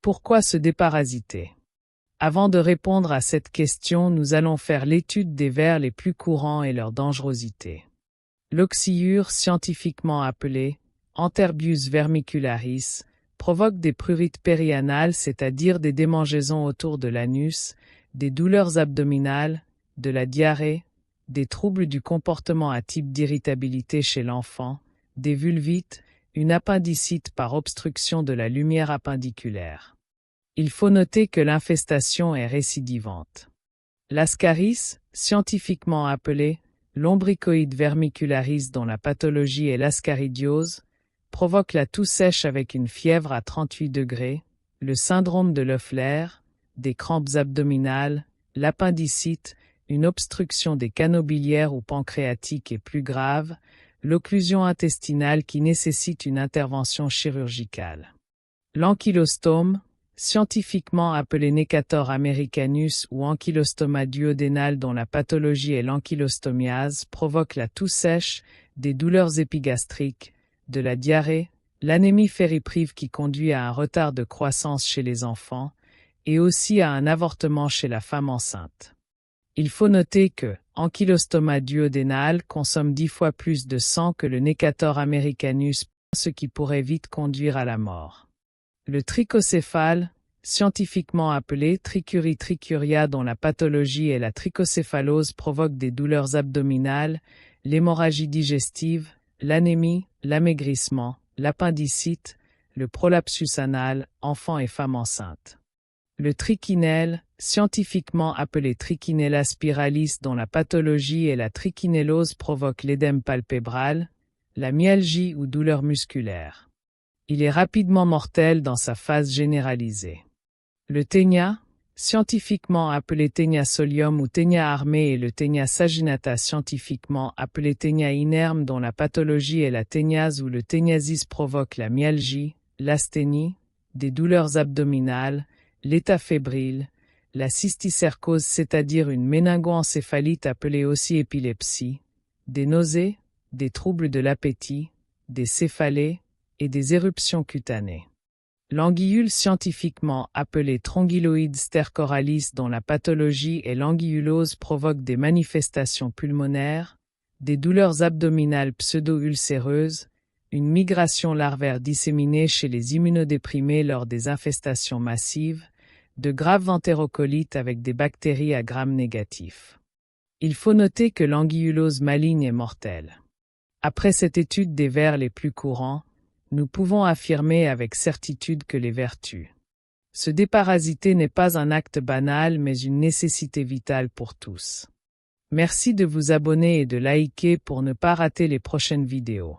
Pourquoi se déparasiter? Avant de répondre à cette question, nous allons faire l'étude des vers les plus courants et leur dangerosité. L'oxyure, scientifiquement appelé Enterobius vermicularis, provoque des prurites périanales, c'est-à-dire des démangeaisons autour de l'anus, des douleurs abdominales, de la diarrhée, des troubles du comportement à type d'irritabilité chez l'enfant, des vulvites, une appendicite par obstruction de la lumière appendiculaire. Il faut noter que l'infestation est récidivante. L'ascaris, scientifiquement appelé Lombricoïde vermicularis dont la pathologie est l'ascaridiose, provoque la toux sèche avec une fièvre à 38 degrés, le syndrome de Loeffler, des crampes abdominales, l'appendicite, une obstruction des canaux biliaires ou pancréatiques et plus grave, l'occlusion intestinale qui nécessite une intervention chirurgicale. L'ankylostome, scientifiquement appelé Necator americanus ou ankylostoma duodénal dont la pathologie est l'ankylostomiase, provoque la toux sèche, des douleurs épigastriques, de la diarrhée, l'anémie fériprive qui conduit à un retard de croissance chez les enfants, et aussi à un avortement chez la femme enceinte. Il faut noter que ankylostoma duodénal consomme 10 fois plus de sang que le Necator americanus, ce qui pourrait vite conduire à la mort. Le trichocéphale, scientifiquement appelé Trichurie trichuria dont la pathologie est la trichocéphalose, provoque des douleurs abdominales, l'hémorragie digestive, l'anémie, l'amaigrissement, l'appendicite, le prolapsus anal, enfant et femme enceinte. Le trichinelle, scientifiquement appelé Trichinella spiralis dont la pathologie est la trichinellose, provoque l'édème palpébral, la myalgie ou douleur musculaire. Il est rapidement mortel dans sa phase généralisée. Le ténia, scientifiquement appelé Ténia solium ou Ténia armé, et le Ténia saginata, scientifiquement appelé Ténia inerme dont la pathologie est la téniase ou le téniasis, provoque la myalgie, l'asthénie, des douleurs abdominales, l'état fébrile, la cysticercose, c'est-à-dire une méningoencéphalite appelée aussi épilepsie, des nausées, des troubles de l'appétit, des céphalées, et des éruptions cutanées. L'anguillule, scientifiquement appelée Thrombolyloïde stercoralis dont la pathologie est l'anguillulose, provoque des manifestations pulmonaires, des douleurs abdominales pseudo-ulcéreuses, une migration larvaire disséminée chez les immunodéprimés lors des infestations massives, de graves entérocolites avec des bactéries à Gram négatif. Il faut noter que l'anguillulose maligne est mortelle. Après cette étude des vers les plus courants, nous pouvons affirmer avec certitude que les vertus. Se déparasiter n'est pas un acte banal mais une nécessité vitale pour tous. Merci de vous abonner et de liker pour ne pas rater les prochaines vidéos.